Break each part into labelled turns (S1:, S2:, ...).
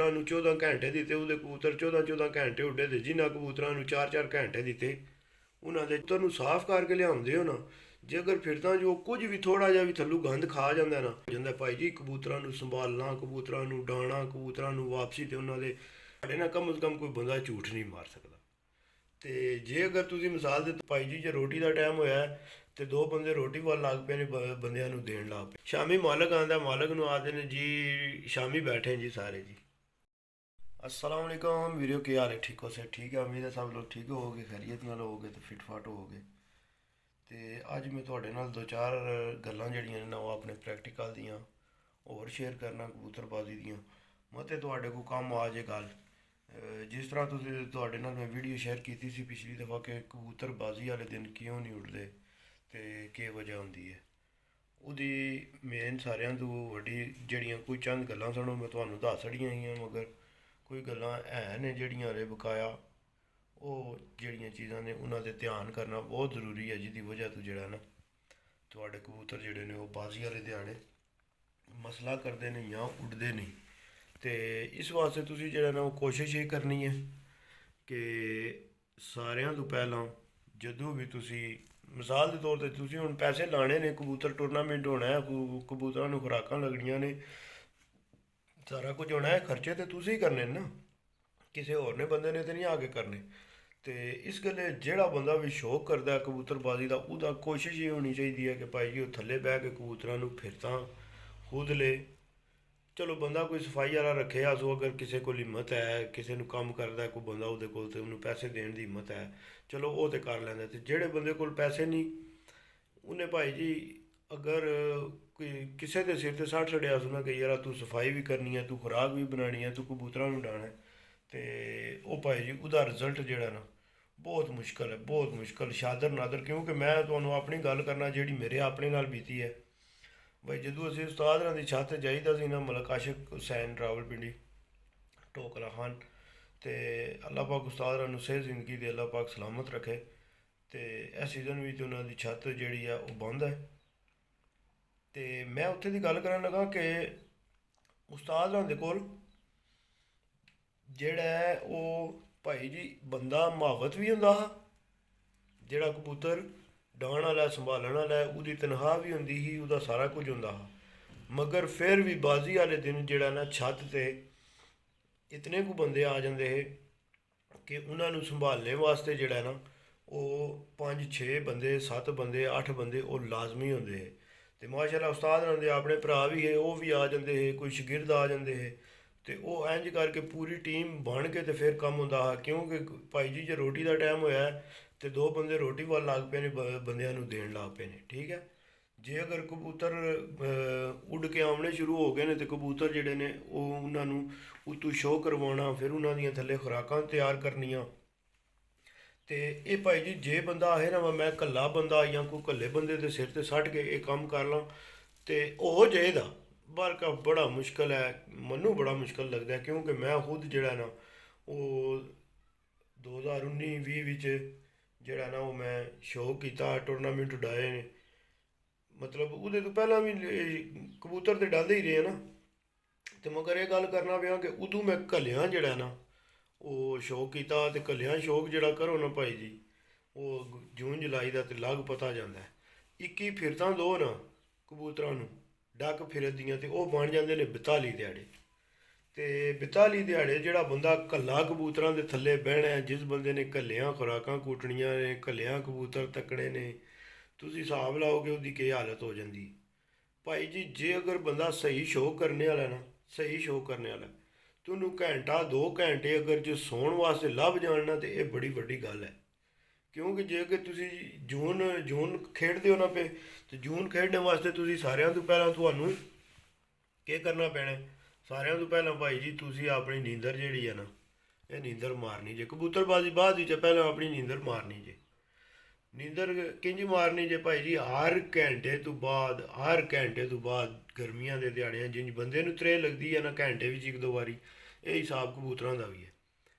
S1: ਕਬੂਤਰਾਂ ਨੂੰ 14 ਘੰਟੇ ਦਿੱਤੇ, ਉਹਦੇ ਕਬੂਤਰ 14 ਘੰਟੇ ਉੱਡੇ, ਤੇ ਜਿਨ੍ਹਾਂ ਕਬੂਤਰਾਂ ਨੂੰ 4 ਘੰਟੇ ਦਿੱਤੇ ਉਹਨਾਂ ਦੇ ਤੁਹਾਨੂੰ ਸਾਫ਼ ਕਰਕੇ ਲਿਆਉਂਦੇ ਹੋ ਨਾ। ਜੇ ਅਗਰ ਫਿਰ ਤਾਂ ਜੋ ਕੁਝ ਵੀ ਥੋੜ੍ਹਾ ਜਿਹਾ ਵੀ ਥੱਲੋਂ ਗੰਦ ਖਾ ਜਾਂਦਾ ਨਾ, ਜਾਂਦਾ ਭਾਈ ਜੀ ਕਬੂਤਰਾਂ ਨੂੰ ਸੰਭਾਲਣਾ, ਕਬੂਤਰਾਂ ਨੂੰ ਡਾਣਾ, ਕਬੂਤਰਾਂ ਨੂੰ ਵਾਪਸੀ ਤੇ ਉਹਨਾਂ ਦੇ ਸਾਡੇ ਨਾਲ ਕਮ ਅਜ਼ ਕਮ ਕੋਈ ਬੰਦਾ ਝੂਠ ਨਹੀਂ ਮਾਰ ਸਕਦਾ। ਤੇ ਜੇ ਅਗਰ ਤੁਸੀਂ ਮਿਸਾਲ ਦੇ ਭਾਈ ਜੀ ਜੇ ਰੋਟੀ ਦਾ ਟਾਈਮ ਹੋਇਆ ਤੇ ਦੋ ਬੰਦੇ ਰੋਟੀ ਵੱਲ ਲੱਗ ਪਏ ਨੇ, ਬੰਦਿਆਂ ਨੂੰ ਦੇਣ ਲੱਗ ਪਏ। ਸ਼ਾਮੀ ਮਾਲਕ ਆਂਦਾ, ਮਾਲਕ ਨੂੰ ਆਖਦੇ ਨੇ ਜੀ ਸ਼ਾਮੀ ਬੈਠੇ ਜੀ ਸਾਰੇ ਜੀ। अस्सलाम वालेकुम वीडियो, क्या हाल है? ठीक हो? से ठीक है, उम्मीद है सब लोग ठीक होगे, खैरियत नाल होगे तो फिट फाट होगे। तो अज मैं थोड़े नाल दो चार गल्लां जड़ियां ने वो अपने प्रैक्टिकल दियां होर शेयर करना, कबूतरबाजी दियां मते थोड़े को कम आ जे गल। जिस तरह थोड़े नाल मैं वीडियो शेयर की सी पिछली दफ़ा कि कबूतरबाजी वाले दिन क्यों नहीं उड़ते तो केह् वजह होंदी है, ਉਹਦੀ मेन सारियां तो वड्डी जड़ियां कोई चंद गल्लां सन मैं तुहानूं दस छड़ियां ही, मगर कोई गल्लां है ने जड़ियां हले बकाया ਉਹ ਜਿਹੜੀਆਂ ਚੀਜ਼ਾਂ ਨੇ ਉਹਨਾਂ 'ਤੇ ਧਿਆਨ ਕਰਨਾ ਬਹੁਤ ਜ਼ਰੂਰੀ ਹੈ, ਜਿਹਦੀ ਵਜ੍ਹਾ ਤੋਂ ਜਿਹੜਾ ਨਾ ਤੁਹਾਡੇ ਕਬੂਤਰ ਜਿਹੜੇ ਨੇ ਉਹ ਬਾਜ਼ੀ ਵਾਲੇ ਦਿਹਾੜੇ ਮਸਲਾ ਕਰਦੇ ਨੇ ਜਾਂ ਉੱਡਦੇ ਨਹੀਂ। ਅਤੇ ਇਸ ਵਾਸਤੇ ਤੁਸੀਂ ਜਿਹੜਾ ਨਾ ਉਹ ਕੋਸ਼ਿਸ਼ ਇਹ ਕਰਨੀ ਹੈ ਕਿ ਸਾਰਿਆਂ ਤੋਂ ਪਹਿਲਾਂ ਜਦੋਂ ਵੀ ਤੁਸੀਂ ਮਿਸਾਲ ਦੇ ਤੌਰ 'ਤੇ ਤੁਸੀਂ ਹੁਣ ਪੈਸੇ ਲਾਣੇ ਨੇ, ਕਬੂਤਰ ਟੂਰਨਾਮੈਂਟ ਹੋਣਾ ਹੈ, ਕਬੂਤਰਾਂ ਨੂੰ ਖੁਰਾਕਾਂ ਲੱਗਣੀਆਂ ਨੇ, ਸਾਰਾ ਕੁਝ ਹੋਣਾ ਹੈ, ਖਰਚੇ ਤਾਂ ਤੁਸੀਂ ਕਰਨੇ ਨੇ ਨਾ, ਕਿਸੇ ਹੋਰ ਨੇ ਬੰਦੇ ਨੇ ਤਾਂ ਨਹੀਂ ਆ ਕੇ ਕਰਨੇ। तो इस गल्ले जेड़ा बंदा भी शौक करता है कबूतरबाजी का, उसका कोशिश ये होनी चाहिए है कि भाई जी वो थल्ले बह के कबूतरों को फिर तो खुद ले। चलो बंदा कोई सफाई वाला रखे, अस अगर किसी को हिम्मत है, किसी को काम करता है कोई बंदा वो तो उन्होंने पैसे देने की हिम्मत है, चलो वो तो कर लेंदा। तो जेड़े बंदे को पैसे नहीं, उन्हें भाई जी अगर कोई किसी के सिर से सट छड़िया सुना कि यार तू सफाई भी करनी है, तू खुराक भी बनानी है, तू कबूतरों को डाना है, तो वह भाई जी उसका रिजल्ट जोड़ा ना बहुत मुश्किल है, बहुत मुश्किल शादर नादर। क्योंकि मैं तुहानूं अपनी गल करना जी मेरे अपने नाल बीती है। भाई जदों असीं उस्ताद होरां दी छत जाईदा सी ना, मलक आशिक हुसैन रावलपिंडी टोकरा खान, तो अल्लाह पाक उस्ताद होरां नूं सेहत जिंदगी दे अल्लाह पाक सलामत रखे। तो इस सीजन भी उन्हां दी छत जिहड़ी है वो बंद है। तो मैं उत्थे दी गल करन लगा कि उस्ताद होरां दे कोल जिहड़ा है वो भाई जी बंदा मुहावत भी होंदा हा, जिहड़ा कबूतर डाहण वाला संभालण वाला है, उसकी तनख्वाह भी होंदी ही, उसका सारा कुछ होंदा हा, मगर फिर भी बाजी वाले दिन जिहड़ा ना छत ते इतने को बंदे आ जाते हैं कि उन्होंने संभालने वास्ते जिहड़ा ना वो 5-6 बंदे 7 बंदे 8 बंदे वो लाजमी होंदे है। तो माशाअल्लाह उस्ताद होरां दे अपने भरा भी है, वो भी आ जाते हैं, कोई शगिर्द आ जाते हैं, तो वह इंज करके पूरी टीम बन के तो फिर कम होंदा हा। क्योंकि भाई जी जो रोटी का टाइम होया तो दो बंदे रोटी वाल लग पे ने, बंदियां नूं देण लग पे ने, ठीक है। जे अगर कबूतर उड़ के आमने शुरू हो गए ने तो कबूतर जिहड़े ने उन्होंने उतों शो करवाना, फिर उन्हों दियां थल्ले खुराकां तैयार करनियां। तो ये भाई जी जे बंदा आहे ना मैं कल्ला बंदा या कोई कल्ले बंदे के सिर ते सट के ये काम कर ला तो हो जाएगा, बल्कि बड़ा मुश्किल है, मनु बड़ा मुश्किल लगता है। क्योंकि मैं खुद जड़ा ना वो 2019-20 जड़ा ना वो मैं शौक किया टूरनामेंट उड़ाए ने, मतलब वो तो पहला भी कबूतर तो डालते ही रहे ना, तो मगर ये गल करना पिया कि उदू मैं घलिया जड़ा ना वो शौक किया, तो घलिया शौक जड़ा करो ना भाई जी वो जून जुलाई का तो लग पता जाता है। 21 फिरतां दो ना कबूतरों डक फिरदियाँ तो वह बन जाते हैं 42 दिहाड़े। तो 42 दिहाड़े जोड़ा बंदा कल्ला कबूतरों के थल्ले बहना है, जिस बंदे ने घलिया खुराकां कुटनियां ने, घलिया कबूतर तकड़े ने, तुसीं हिसाब लाओगे उसकी की हालत हो जाती भाई जी। जे अगर बंदा सही शौक करने वाला ना, सही शौक करने वाला तो उन्होंने घंटा 2 घंटे अगर जो सौण वास्ते लभ जाना तो यह बड़ी वड्डी गल है। क्योंकि जे कि तुसीं जून जून खेडदे हो ना पे, तो जून खेडने वास्ते तुसीं सारिਆਂ ਤੋਂ ਪਹਿਲਾਂ ਤੁਹਾਨੂੰ ਕੀ करना पैना, सारिਆਂ ਤੋਂ ਪਹਿਲਾਂ भाई जी तुसीं अपनी नींदर जिहड़ी है ना ये नींदर मारनी जे। कबूतरबाजी बाद विच पहले अपनी नींदर मारनी जे। नींदर किंज मारनी जे भाई जी, हर घंटे तो बाद, हर घंटे तो बाद गर्मियां दे दिहाड़ियां जिंज बंदे नूं त्रेह लगदी है ना घंटे विच 1-2 वारी, ये हिसाब कबूतरां दा भी है।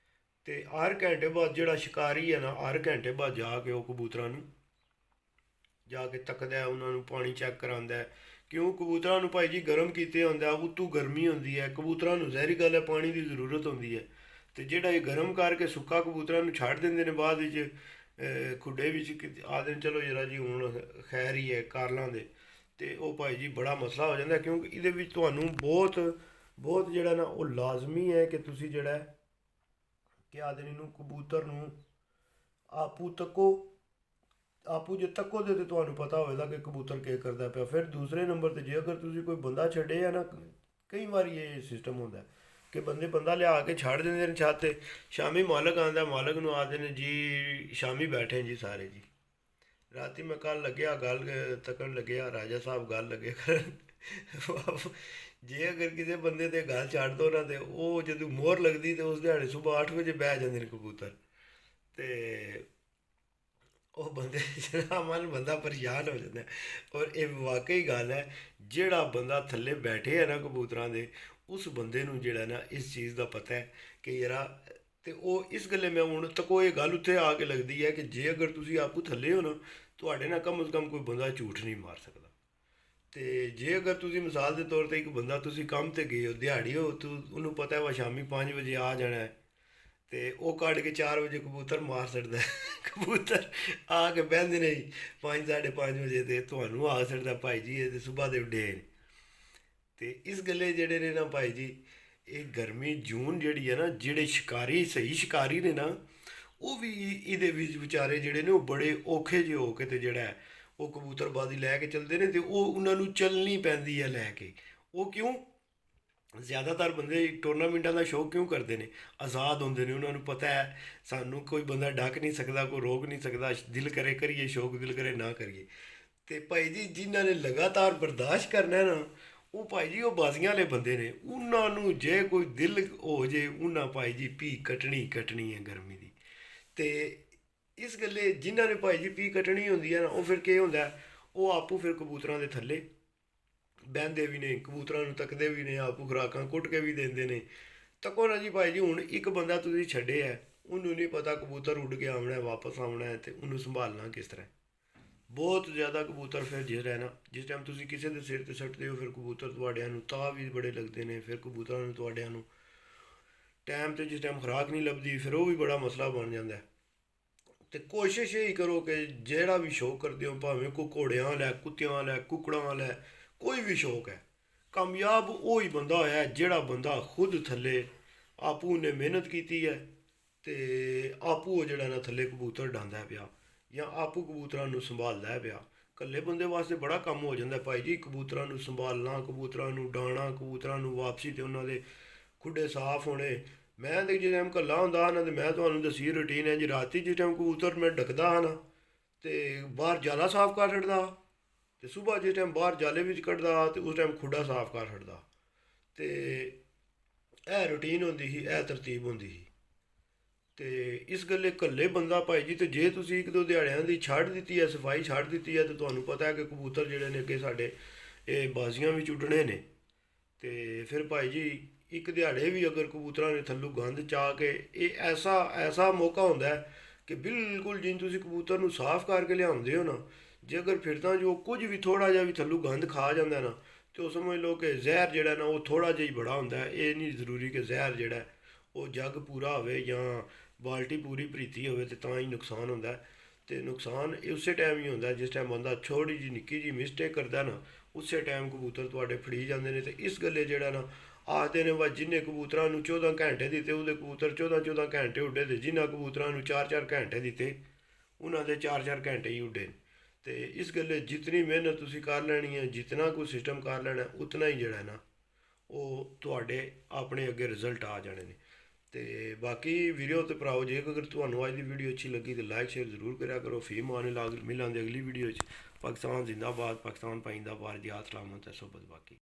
S1: तो हर घंटे बाद जोड़ा शिकारी है ना हर घंटे बाद जाके वो कबूतरों जाके तकदा है, उन्होंने पानी चैक करांदा है ਕਿਉਂ ਕਬੂਤਰਾਂ ਨੂੰ ਭਾਈ ਜੀ ਗਰਮ ਕੀਤੇ ਹੁੰਦਾ, ਉੱਤੋਂ ਗਰਮੀ ਹੁੰਦੀ ਹੈ, ਕਬੂਤਰਾਂ ਨੂੰ ਜ਼ਹਿਰੀ ਗੱਲ ਹੈ ਪਾਣੀ ਦੀ ਜ਼ਰੂਰਤ ਹੁੰਦੀ ਹੈ। ਤੇ ਜਿਹੜਾ ਇਹ ਗਰਮ ਕਰਕੇ ਸੁੱਕਾ ਕਬੂਤਰਾਂ ਨੂੰ ਛੱਡ ਦਿੰਦੇ ਨੇ ਬਾਅਦ ਵਿੱਚ ਖੁੱਡੇ ਵਿੱਚ ਆਖਦੇ ਨੇ ਚਲੋ ਜਰਾ ਜੀ ਹੁਣ ਖੈਰ ਹੀ ਹੈ ਕਰ ਲਾਂਦੇ। ਤੇ ਉਹ ਭਾਈ ਜੀ ਬੜਾ ਮਸਲਾ ਹੋ ਜਾਂਦਾ, ਕਿਉਂਕਿ ਇਹਦੇ ਵਿੱਚ ਤੁਹਾਨੂੰ ਬਹੁਤ ਬਹੁਤ ਜਿਹੜਾ ਨਾ ਉਹ ਲਾਜ਼ਮੀ ਹੈ ਕਿ ਤੁਸੀਂ ਜਿਹੜਾ ਹੈ ਕਿ ਆਖਦੇ ਨੇ ਇਹਨੂੰ ਕਬੂਤਰ ਨੂੰ ਆਪੂ ਤੱਕੋ, ਆਪੂ ਜੇ ਤੱਕੋਗੇ ਤੇ ਤੁਹਾਨੂੰ ਪਤਾ ਹੋਵੇਗਾ ਕਿ ਕਬੂਤਰ ਕੀ ਕਰਦਾ ਪਿਆ। ਫਿਰ ਦੂਸਰੇ ਨੰਬਰ ਤੇ ਜੇ ਅਗਰ ਤੁਸੀਂ ਕੋਈ ਬੰਦਾ ਛੱਡੇ ਆ ਨਾ, ਕਈ ਵਾਰੀ ਇਹ ਸਿਸਟਮ ਹੁੰਦਾ ਕਿ ਬੰਦਾ ਲਿਆ ਕੇ ਛੱਡ ਦਿੰਦੇ ਨੇ ਛੱਤ ਤੇ, ਸ਼ਾਮੀ ਮਾਲਕ ਆਉਂਦਾ, ਮਾਲਕ ਨੂੰ ਆਖਦੇ ਨੇ ਜੀ ਸ਼ਾਮੀ ਬੈਠੇ ਜੀ ਸਾਰੇ ਜੀ। ਰਾਤੀ ਮੈਂ ਕੱਲ ਲੱਗਿਆ ਗੱਲ ਤੱਕਣ ਲੱਗਿਆ ਰਾਜਾ ਸਾਹਿਬ ਗੱਲ ਲੱਗੇ ਕਰਨ ਜੇ ਅਗਰ ਕਿਸੇ ਬੰਦੇ ਤੇ ਗੱਲ ਛੱਡ ਦੋ ਨਾ ਤੇ ਉਹ ਜਦੋਂ ਮੋਹਰ ਲੱਗਦੀ ਤੇ ਉਸ ਦਿਹਾੜੇ ਸੁਬਾਹ 8 ਵਜੇ ਬਹਿ ਜਾਂਦੇ ਨੇ ਕਬੂਤਰ। ਤੇ ਉਹ ਬੰਦੇ ਜਿਹੜਾ ਮਨ ਬੰਦਾ ਪਰੇਸ਼ਾਨ ਹੋ ਜਾਂਦਾ। ਔਰ ਇਹ ਵਾਕਈ ਗੱਲ ਹੈ, ਜਿਹੜਾ ਬੰਦਾ ਥੱਲੇ ਬੈਠੇ ਹੈ ਨਾ ਕਬੂਤਰਾਂ ਦੇ, ਉਸ ਬੰਦੇ ਨੂੰ ਜਿਹੜਾ ਨਾ ਇਸ ਚੀਜ਼ ਦਾ ਪਤਾ ਹੈ ਕਿ ਯਾਰਾ। ਤੇ ਉਹ ਇਸ ਗੱਲੇ ਮੈਂ ਹੁਣ ਤੱਕ ਇਹ ਗੱਲ ਉੱਥੇ ਆ ਕੇ ਲੱਗਦੀ ਹੈ ਕਿ ਜੇ ਅਗਰ ਤੁਸੀਂ ਆਪੂ ਥੱਲੇ ਹੋ ਨਾ, ਤੁਹਾਡੇ ਨਾਲ ਕਮ ਅਜ਼ ਕਮ ਕੋਈ ਬੰਦਾ ਝੂਠ ਨਹੀਂ ਮਾਰ ਸਕਦਾ। ਤੇ ਜੇ ਅਗਰ ਤੁਸੀਂ ਮਿਸਾਲ ਦੇ ਤੌਰ 'ਤੇ ਇੱਕ ਬੰਦਾ ਤੁਸੀਂ ਕੰਮ 'ਤੇ ਗਏ ਹੋ, ਦਿਹਾੜੀ ਹੋ, ਉਹਨੂੰ ਪਤਾ ਵਾ ਸ਼ਾਮੀ 5 ਵਜੇ ਆ ਜਾਣਾ ਹੈ, ਤੇ ਉਹ ਕੱਢ ਕੇ 4 ਵਜੇ ਕਬੂਤਰ ਮਾਰ ਛੱਡਦਾ ਕਬੂਤਰ ਆ ਕੇ ਬਹਿੰਦੇ ਨੇ 5 ਸਾਢੇ 5 ਵਜੇ, ਤੇ ਤੁਹਾਨੂੰ ਆ ਛੱਡਦਾ ਭਾਈ ਜੀ ਇਹ ਤੇ ਸੁਬਾਹ ਦੇ ਉੱਡੇ ਨੇ। ਤੇ ਇਸ ਗੱਲੇ ਜਿਹੜੇ ਨੇ ਨਾ ਭਾਈ ਜੀ, ਇਹ ਗਰਮੀ ਜੂਨ ਜਿਹੜੀ ਹੈ ਨਾ, ਜਿਹੜੇ ਸ਼ਿਕਾਰੀ ਸਹੀ ਸ਼ਿਕਾਰੀ ਨੇ ਨਾ, ਉਹ ਵੀ ਇਹਦੇ ਵਿੱਚ ਵਿਚਾਰੇ ਜਿਹੜੇ ਨੇ ਉਹ ਬੜੇ ਔਖੇ ਜਿਹੇ ਹੋ ਕੇ ਤੇ ਜਿਹੜਾ ਹੈ ਉਹ ਕਬੂਤਰਬਾਜ਼ੀ ਲੈ ਕੇ ਚੱਲਦੇ ਨੇ। ਤੇ ਉਹ ਉਹਨਾਂ ਨੂੰ ਚੱਲਣੀ ਪੈਂਦੀ ਹੈ ਲੈ ਕੇ। ਉਹ ਕਿਉਂ? ਜ਼ਿਆਦਾਤਰ ਬੰਦੇ ਟੂਰਨਾਮੈਂਟਾਂ ਦਾ ਸ਼ੌਕ ਕਿਉਂ ਕਰਦੇ ਨੇ? ਆਜ਼ਾਦ ਹੁੰਦੇ ਨੇ, ਉਹਨਾਂ ਨੂੰ ਪਤਾ ਹੈ ਸਾਨੂੰ ਕੋਈ ਬੰਦਾ ਡੱਕ ਨਹੀਂ ਸਕਦਾ, ਕੋਈ ਰੋਕ ਨਹੀਂ ਸਕਦਾ, ਦਿਲ ਕਰੇ ਕਰੀਏ ਸ਼ੌਕ, ਦਿਲ ਕਰੇ ਨਾ ਕਰੀਏ। ਤੇ ਭਾਈ ਜੀ ਜਿਨ੍ਹਾਂ ਨੇ ਲਗਾਤਾਰ ਬਰਦਾਸ਼ਤ ਕਰਨਾ ਨਾ, ਉਹ ਭਾਈ ਜੀ ਉਹ ਬਾਜ਼ੀਆਂ ਵਾਲੇ ਬੰਦੇ ਨੇ। ਉਹਨਾਂ ਨੂੰ ਜੇ ਕੋਈ ਦਿਲ ਹੋ ਜੇ, ਉਹਨਾਂ ਭਾਈ ਜੀ ਪੀ ਕੱਟਣੀ ਹੈ ਗਰਮੀ ਦੀ। ਤੇ ਇਸ ਗੱਲੇ ਜਿਨ੍ਹਾਂ ਨੇ ਭਾਈ ਜੀ ਪੀ ਕੱਟਣੀ ਹੁੰਦੀ ਹੈ ਨਾ, ਉਹ ਫਿਰ ਕੀ ਹੁੰਦਾ, ਉਹ ਆਪੂ ਫਿਰ ਕਬੂਤਰਾਂ ਦੇ ਥੱਲੇ ਬਹਿੰਦੇ ਵੀ ਨੇ, ਕਬੂਤਰਾਂ ਨੂੰ ਤੱਕਦੇ ਵੀ ਨੇ, ਆਪੂ ਖੁਰਾਕਾਂ ਕੁੱਟ ਕੇ ਵੀ ਦਿੰਦੇ ਨੇ। ਤੱਕੋ ਨਾ ਜੀ ਭਾਈ ਜੀ, ਹੁਣ ਇੱਕ ਬੰਦਾ ਤੁਸੀਂ ਛੱਡਿਆ, ਉਹਨੂੰ ਨਹੀਂ ਪਤਾ ਕਬੂਤਰ ਉੱਡ ਕੇ ਆਉਣਾ ਵਾਪਸ ਆਉਣਾ ਹੈ, ਤੇ ਉਹਨੂੰ ਸੰਭਾਲਣਾ ਕਿਸ ਤਰ੍ਹਾਂ। ਬਹੁਤ ਜ਼ਿਆਦਾ ਕਬੂਤਰ ਫਿਰ ਜਿਹੜਾ ਹੈ ਨਾ, ਜਿਸ ਟਾਈਮ ਤੁਸੀਂ ਕਿਸੇ ਦੇ ਸਿਰ 'ਤੇ ਸੁੱਟਦੇ ਹੋ, ਫਿਰ ਕਬੂਤਰ ਤੁਹਾਡਿਆਂ ਨੂੰ ਤਾਹ ਵੀ ਬੜੇ ਲੱਗਦੇ ਨੇ। ਫਿਰ ਕਬੂਤਰਾਂ ਨੂੰ ਤੁਹਾਡਿਆਂ ਨੂੰ ਟਾਈਮ 'ਤੇ ਜਿਸ ਟਾਈਮ ਖੁਰਾਕ ਨਹੀਂ ਲੱਭਦੀ, ਫਿਰ ਉਹ ਵੀ ਬੜਾ ਮਸਲਾ ਬਣ ਜਾਂਦਾ। ਤੇ ਕੋਸ਼ਿਸ਼ ਇਹੀ ਕਰੋ ਕਿ ਜਿਹੜਾ ਵੀ ਸ਼ੌਕ ਕਰਦੇ ਹੋ, ਭਾਵੇਂ ਕੋਈ ਘੋੜਿਆਂ ਵਾਲਾ, ਕੁੱਤਿਆਂ ਵਾਲਾ, ਕੁੱਕੜਾਂ ਵਾਲਾ, ਕੋਈ ਵੀ ਸ਼ੌਕ ਹੈ, ਕਾਮਯਾਬ ਉਹ ਹੀ ਬੰਦਾ ਹੋਇਆ ਜਿਹੜਾ ਬੰਦਾ ਖੁਦ ਥੱਲੇ ਆਪੂ ਨੇ ਮਿਹਨਤ ਕੀਤੀ ਹੈ, ਤੇ ਆਪੂ ਉਹ ਜਿਹੜਾ ਨਾ ਥੱਲੇ ਕਬੂਤਰ ਡਾਂਦਾ ਪਿਆ, ਜਾਂ ਆਪੂ ਕਬੂਤਰਾਂ ਨੂੰ ਸੰਭਾਲਦਾ ਹੈ ਪਿਆ। ਇਕੱਲੇ ਬੰਦੇ ਵਾਸਤੇ ਬੜਾ ਕੰਮ ਹੋ ਜਾਂਦਾ ਭਾਈ ਜੀ, ਕਬੂਤਰਾਂ ਨੂੰ ਸੰਭਾਲਣਾ, ਕਬੂਤਰਾਂ ਨੂੰ ਡਾਣਾ, ਕਬੂਤਰਾਂ ਨੂੰ ਵਾਪਸੀ ਤੇ ਉਹਨਾਂ ਦੇ ਖੁੱਡੇ ਸਾਫ਼ ਹੋਣੇ। ਮੈਂ ਤੇ ਜਿਸ ਟਾਈਮ ਇਕੱਲਾ ਹੁੰਦਾ ਹਾਂ ਨਾ, ਤੇ ਮੈਂ ਤੁਹਾਨੂੰ ਦੱਸੀ ਰੂਟੀਨ ਹੈ ਜੀ। ਰਾਤੀ ਜਿਸ ਟਾਈਮ ਕਬੂਤਰ ਮੈਂ ਡੱਕਦਾ ਹਾਂ ਨਾ, ਤੇ ਬਾਹਰ ਜਾਲਾ ਸਾਫ਼ ਕਰ ਛੱਡਦਾ, ਤੇ ਸੁਬਾਹ ਜਿਸ ਟਾਈਮ ਬਾਹਰ ਜਾਲੇ ਵਿੱਚ ਕੱਢਦਾ, ਤੇ ਉਸ ਟਾਈਮ ਖੁੱਡਾ ਸਾਫ਼ ਕਰ ਛੱਡਦਾ। ਤੇ ਇਹ ਰੂਟੀਨ ਹੁੰਦੀ ਸੀ, ਇਹ ਤਰਤੀਬ ਹੁੰਦੀ ਸੀ। ਤੇ ਇਸ ਗੱਲੇ ਇਕੱਲੇ ਬੰਦਾ ਭਾਈ ਜੀ, ਤੇ ਜੇ ਤੁਸੀਂ ਇੱਕ ਦੋ ਦਿਹਾੜਿਆਂ ਦੀ ਛੱਡ ਦਿੱਤੀ ਹੈ, ਸਫਾਈ ਛੱਡ ਦਿੱਤੀ ਹੈ, ਤੇ ਤੁਹਾਨੂੰ ਪਤਾ ਹੈ ਕਿ ਕਬੂਤਰ ਜਿਹੜੇ ਨੇ ਅੱਗੇ ਸਾਡੇ ਇਹ ਬਾਜ਼ੀਆਂ ਵਿੱਚ ਉੱਡਣੇ ਨੇ। ਤੇ ਫਿਰ ਭਾਈ ਜੀ ਇੱਕ ਦਿਹਾੜੇ ਵੀ ਅਗਰ ਕਬੂਤਰਾਂ ਨੇ ਥੱਲੋਂ ਗੰਦ ਚਾਹ ਕੇ, ਇਹ ਐਸਾ ਮੌਕਾ ਹੁੰਦਾ ਹੈ ਕਿ ਬਿਲਕੁਲ ਜਿਵੇਂ ਤੁਸੀਂ ਕਬੂਤਰ ਨੂੰ ਸਾਫ਼ ਕਰਕੇ ਲਿਆਉਂਦੇ ਹੋ ਨਾ, ਜੇ ਅਗਰ ਫਿਰ ਤਾਂ ਜੋ ਕੁਝ ਵੀ ਥੋੜ੍ਹਾ ਜਿਹਾ ਵੀ ਥੱਲੋਂ ਗੰਦ ਖਾ ਜਾਂਦਾ ਨਾ, ਤੇ ਉਹ ਸਮਝ ਲਓ ਕਿ ਜ਼ਹਿਰ ਜਿਹੜਾ ਨਾ ਉਹ ਥੋੜ੍ਹਾ ਜਿਹਾ ਹੀ ਬੜਾ ਹੁੰਦਾ ਹੈ। ਇਹ ਨਹੀਂ ਜ਼ਰੂਰੀ ਕਿ ਜ਼ਹਿਰ ਜਿਹੜਾ ਉਹ ਜੱਗ ਪੂਰਾ ਹੋਵੇ ਜਾਂ ਬਾਲਟੀ ਪੂਰੀ ਭਰੀਤੀ ਹੋਵੇ ਤੇ ਤਾਂ ਹੀ ਨੁਕਸਾਨ ਹੁੰਦਾ ਹੈ। ਤੇ ਨੁਕਸਾਨ ਉਸੇ ਟਾਈਮ ਹੀ ਹੁੰਦਾ ਜਿਸ ਟਾਈਮ ਬੰਦਾ ਥੋੜ੍ਹੀ ਜਿਹੀ ਨਿੱਕੀ ਜਿਹੀ ਮਿਸਟੇਕ ਕਰਦਾ ਨਾ, ਉਸੇ ਟਾਈਮ ਕਬੂਤਰ ਤੁਹਾਡੇ ਫੜੀ ਜਾਂਦੇ ਨੇ। ਤੇ ਇਸ ਗੱਲੇ ਜਿਹੜਾ ਨਾ ਆਖਦੇ ਨੇ ਵਾ, ਜਿੰਨੇ ਕਬੂਤਰਾਂ ਨੂੰ 14 ਘੰਟੇ ਦਿੱਤੇ ਉਹਦੇ ਕਬੂਤਰ 14 ਘੰਟੇ ਉੱਡੇ, ਤੇ ਜਿਨ੍ਹਾਂ ਕਬੂਤਰਾਂ ਨੂੰ 4 ਘੰਟੇ ਦਿੱਤੇ ਉਹਨਾਂ ਦੇ 4 ਘੰਟੇ ਹੀ ਉੱਡੇ। ਤੇ ਇਸ ਗੱਲੇ ਜਿਤਨੀ ਮਿਹਨਤ ਤੁਸੀਂ ਕਰ ਲੈਣੀ ਹੈ, ਜਿਤਨਾ ਕੋਈ ਸਿਸਟਮ ਕਰ ਲੈਣਾ, ਉਤਨਾ ਹੀ ਜਿਹੜਾ ਨਾ ਉਹ ਤੁਹਾਡੇ ਆਪਣੇ ਅੱਗੇ ਰਿਜ਼ਲਟ ਆ ਜਾਣੇ ਨੇ। ਤੇ ਬਾਕੀ ਵੀਡੀਓ ਤੇ ਭਰਾਓ, ਜੇ ਅਗਰ ਤੁਹਾਨੂੰ ਅੱਜ ਦੀ ਵੀਡੀਓ ਅੱਛੀ ਲੱਗੀ ਤਾਂ ਲਾਈਕ ਸ਼ੇਅਰ ਜ਼ਰੂਰ ਕਰਿਆ ਕਰੋ। ਫੇਮ ਆਉਣੇ ਮਿਲਾਂਗੇ ਅਗਲੀ ਵੀਡੀਓ 'ਚ। ਪਾਕਿਸਤਾਨ ਜ਼ਿੰਦਾਬਾਦ, ਪਾਕਿਸਤਾਨ ਪਾਇੰਦਾਬਾਦ, ਜਿਹਾਦ ਸਲਾਮਤ ਹੈ ਸੋਬਤ ਬਾਕੀ।